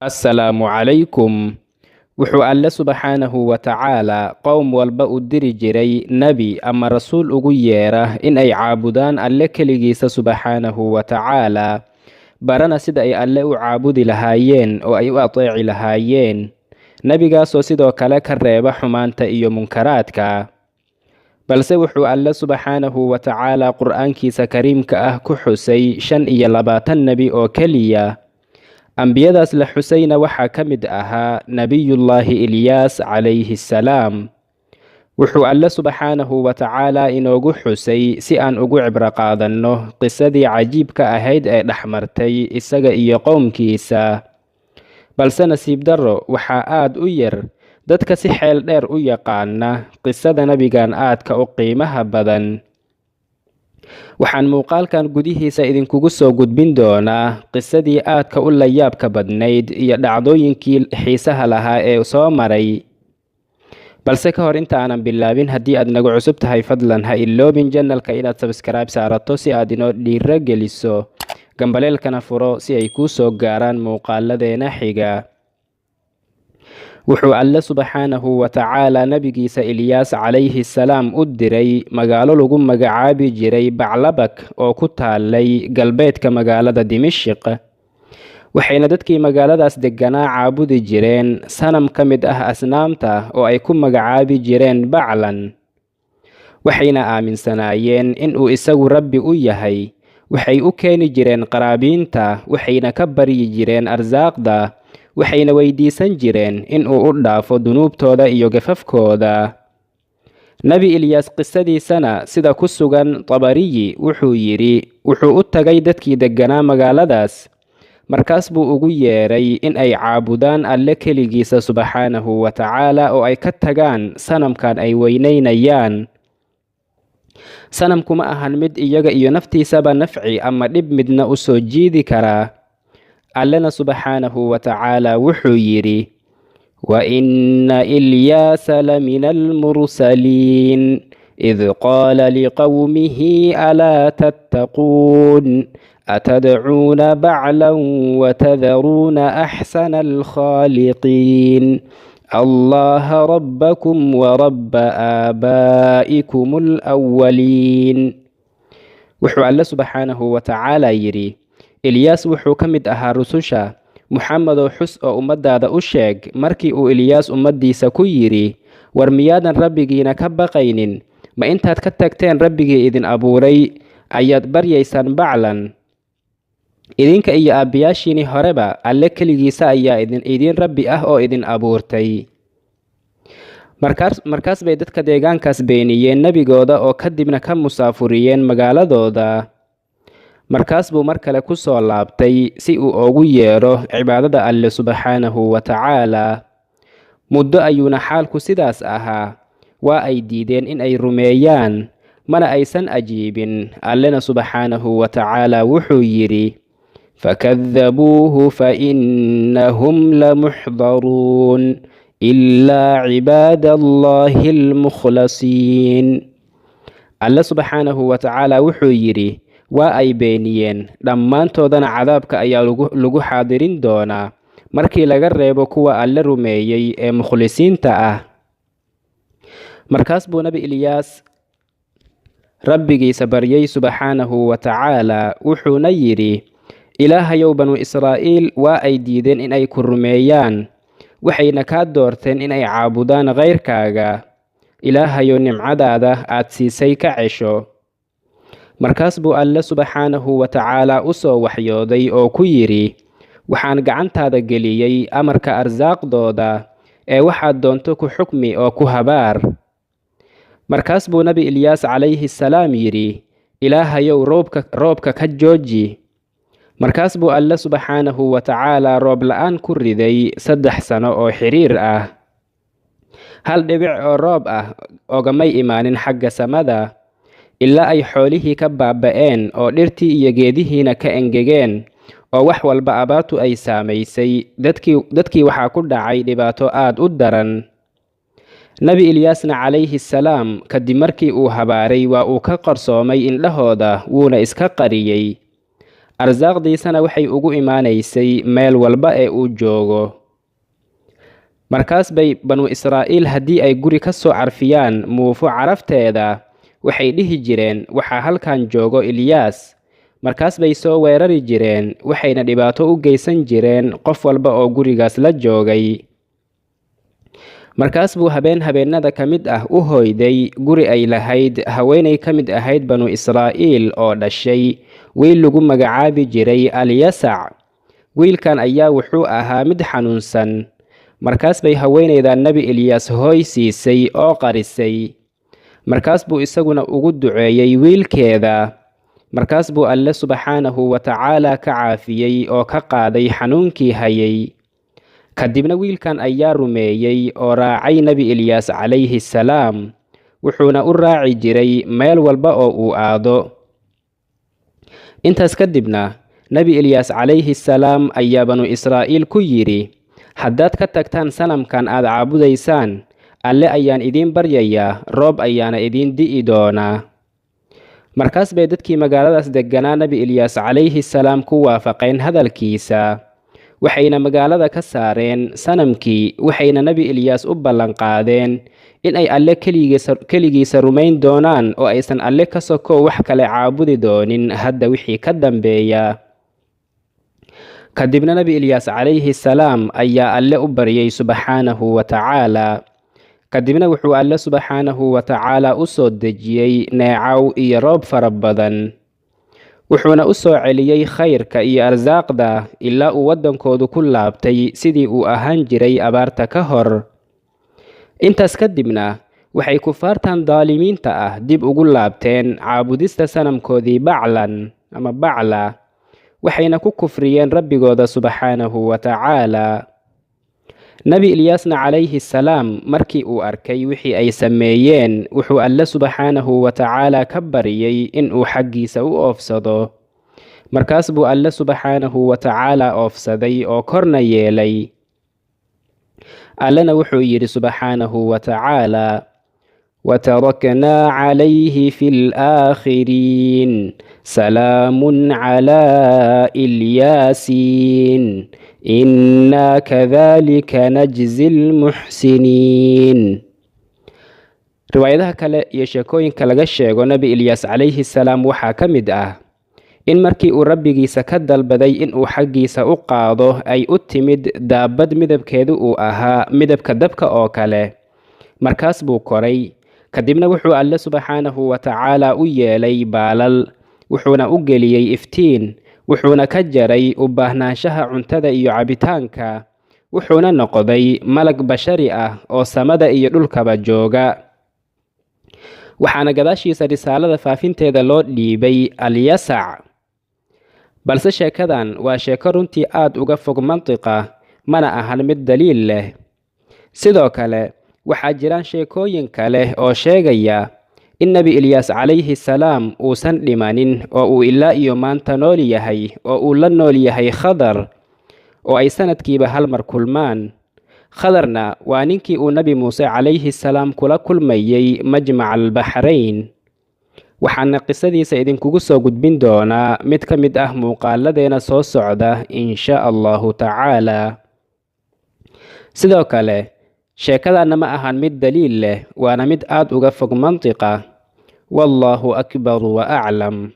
assalaamu calaykum. Wuxuu Alle subxaanahu wa tacaalaa qowm walba u diri jiray nebi ama rasuul ugu yeera in ay caabudaan Alle keligiisa subxaanahu wa tacaalaa, barana sida ay Alle u caabudi lahaayeen oo ay u ateeci lahaayeen, nebigaasoo sidoo kale ka reeba xumaanta iyo munkaraadka. balse wuxuu Alle subxaanahu wa tacaalaa qur'aankiisa kariimka ah ku xusay 25 nebi oo keliya. ambiyadaas la xusayna waxaa ka mid ahaa nebiyullaahi Ilyaas calayhi salaam. wuxuu Alle subxaanahu wa tacaalaa inoogu xusay si aan ugu cibro qaadanno qisadii cajiibka ahayd ee dhexmartay isaga iyo qowmkiisa. balse nasiib darro waxaa aad u yar dadka si xeel dheer u yaqaana qisada nebigan aadka u qiimaha badan. waxaan muuqaalkan gudihiisa idinkugu soo gudbin doonaa qisadii aadka u layaabka badnayd iyo dhacdooyinkii xiisaha lahaa ee soo maray. balse ka hor intaanan bilaabin, haddii aad nagu cusub tahay fadlan ha iloobin janalka inaad sabskaraib saarato si aad inoo dhiiro geliso, gambaleelkana furo si ay kuu soo gaaraan muuqaaladeena xiga. wuxuu Alle subxaanahu wa tacaalaa nebigiisa Ilyaas calayhi salaam u diray magaalo lagu magacaabi jiray Baclabak oo ku taalay galbeedka magaalada Dimashiq. waxayna dadkii magaaladaas degganaa caabudi jireen sanam ka mid ah asnaamta oo ay ku magacaabi jireen Baclan. waxayna aaminsanaayeen in uu isagu rabbi u yahay. waxay u keeni jireen qaraabiinta, waxayna ka baryi jireen arsaaqda, waxayna weydiisan jireen in uu u dhaafo dunuubtooda iyo gafafkooda. nebi Ilyaas qisadiisana sida ku sugan Tabariyi wuxuu yidhi, wuxuu u tagay dadkii degganaa magaaladaas, markaas buu ugu yeeray in ay caabudaan Alle keligiisa subxaanahu wa tacaalaa oo ay ka tagaan sanamkan ay weynaynayaan. sanamku ma ahan mid iyaga iyo naftiisaba nafci ama dhib midna u soo jiidi karaa. Allena subxaanahu wa tacaalaa wuxuu yidhi, wa inna Ilyaasa lamina almursaliin id qaala liqowmihi alaa tattaquun atadcuuna baclan watadaruuna axsana alkhaaliqiin allaha rabbakum warabba aabaa'ikum alawwaliin. wuxuu Alle subxaanahu wa tacaalaa yidhi, Ilyaas wuxuu ka mid ahaa rususha. Muxamedow xus oo ummadaada u sheeg markii uu Ilyaas ummaddiisa ku yidhi, war miyaadan rabbigiina ka baqaynin? ma intaad ka tagteen rabbigii idin abuuray ayaad baryaysaan Baclan? idinka iyo aabbayaashiinii horeba Alle keligiisa ayaa idin rabbi ah oo idin abuurtay. markaas bay dadka deegaankaas beeniyeen nebigooda oo kadibna ka musaafuriyeen magaaladooda. markaas buu mar kale ku soo laabtay si uu ugu yeedho cibaadada Alle subxaanahu wa tacaalaa. muddo ayuuna xaalku sidaas ahaa. waa ay diideen in ay rumeeyaan, mana aysan ajiibin. Allena subxaanahu wa tacaalaa wuxuu yidhi, fakadabuuhu fainahum lamuxdaruun ilaa cibaada allaahi almukhlasiin. Alle subxaanahu wa tacaalaa wuxuu yidhi, waa ay beeniyeen, dhammaantoodana cadaabka ayaa lagu xaadirin doonaa markii laga reebo kuwa Alle rumeeyey ee mukhlisiinta ah. markaas buu nebi Ilyaas rabbigiisa baryay subxaanahu wa tacaalaa, wuxuuna yidhi, ilaahayow banu Israa'iil waa ay diideen in ay ku rumeeyaan, waxayna kaa doorteen in ay caabudaan kayrkaaga. ilaahayow nimcadaada aad siisay ka cesho. markaas buu Alle subxaanahu wa tacaalaa u soo waxyooday oo ku yidhi, waxaan gacantaada geliyey amarka arsaaqdooda, ee waxaad doonto ku xukmi oo ku habaar. markaas buu nebi Ilyaas calayhi salaam yidhi, ilaahayow roobka ka jooji. markaas buu Alle subxaanahu wa tacaalaa roob la'aan ku riday 3 sano oo xiriir ah. hal dhibic oo roob ah ogamay imaanin xagga samada, ilaa ay xoolihii ka baaba'een oo dhirtii iyo geedihiina ka engegeen, oo wax walba abaartu ay saamaysay. dadkii waxaa ku dhacay dhibaato aad u daran. nebi Ilyaasna calayhi salaam kadib markii uu habaaray waa uu ka qarsoomay indhahooda, wuuna iska qariyey. arsaaqdiisana waxay ugu imaanaysay meel walba ee uu joogo. markaas bay banu Israa'iil haddii ay guri ka soo carfiyaan muufo carafteeda waxay dhihi jireen waxaa halkan joogo Ilyaas. markaas bay soo weerari jireen waxayna dhibaato u geysan jireen qof walba oo gurigaas la joogay. markaas buu habeenada ka mid ah u hoyday guri ay lahayd haweeney ka mid ahayd banu Israa'iil oo dhashay wiil lagu magacaabi jiray Alyasac. wiilkan ayaa wuxuu ahaa mid xanuunsan. markaas bay haweeneyda nebi Ilyaas hooy siisay oo qarisay. markaas buu isaguna ugu duceeyey wiilkeeda. markaas buu Alle subxaanahu wa tacaala ka caafiyey oo ka qaaday xanuunkii hayay. kadibna wiilkan ayaa rumeeyey oo raacay nebi Ilyaas calayhi salaam, wuxuuna u raaci jiray meel walba oo uu aado. intaas kadibna nebi Ilyaas calayhi salaam ayaa banu Israa'iil ku yidhi, haddaad ka tagtaan sanamkan aad caabudaysaan, Alle ayaan idiin baryayaa, roob ayaana idiin di'i doonaa. markaas bay dadkii magaaladaas degganaa nebi Ilyaas calayhi salaam ku waafaqeen hadalkiisa. waxayna magaalada ka saareen sanamkii, waxayna nebi Ilyaas u ballanqaadeen in ay Alle keligiisa rumayn doonaan oo aysan Alle ka soko wax kale caabudi doonin hadda wixii ka dambeeya. kadibna nebi Ilyaas calayhi salaam ayaa Alle u baryay subxaanahu wa tacaala. kadibna wuxuu Alle subxaanahu wa tacaala u soo dejiyey neecaw iyo roob fara badan. wuxuuna u soo celiyey khayrka iyo arsaaqda ilaa uu waddankoodu ku laabtay sidii uu ahaan jiray abaarta ka hor. intaas kadibna waxay kufaartan daalimiinta ah dib ugu laabteen caabudista sanamkoodii bacla, waxayna ku kufriyeen rabbigooda subxaanahu wa tacaala. nebi Ilyaasna calayhi salaam markii uu arkay wixii ay sameeyeen wuxuu Alle subxaanahu wa tacaala ka baryay in uu xaggiisa u oofsado. markaas buu Alle subxaanahu wa tacaala oofsaday oo korna yeelay. Allena wuxuu yidhi subxaanahu wa tacaala, وتركنا عليه في الآخرين سلام على الياسين إنا كذلك نجزي المحسنين. riwaayadaha kale iyo sheekooyinka laga sheego nebi Ilyaas calayhi salaam waxaa ka mid ah in markii uu rabbigiisa ka dalbaday in uu xaggiisa u qaado ay u timid daabad midabkeedu uu ahaa midabka dabka oo kale. markaas buu koray. kadibna wuxuu Alle subxaanahu wa tacaala u yeelay baalal, wuxuuna u geliyey iftiin, wuxuuna ka jaray u baahnaanshaha cuntada iyo cabitaanka, wuxuuna noqday malag bashari ah oo samada iyo dhulkaba jooga. waxaana gadaashiisa risaalada faafinteeda loo dhiibay Alyasac. balse sheekadan waa sheeko runtii aad uga fog mantiqa, mana ahan mid daliil leh. sidoo kale waxaa jiraan sheekooyin kale oo sheegaya in nebi Ilyaas calayhi salaam uusan dhimanin oo uu ilaa iyo maanta nool yahay oo uu la nool yahay Khadar oo ay sanadkiiba hal mar kulmaan. Khadarna waa ninkii uu nebi Muuse calayhi salaam kula kulmayay majmac al-Baxrayn. waxaana qisadiisa idinkugu soo gudbin doonaa mid ka mid ah muuqaaladeena soo socda insha Allahu tacaala. sidoo kale sheekadana ma ahan mid daliil leh, waana mid aad uga fog mantiqa. wallaahu akbar wa aclam.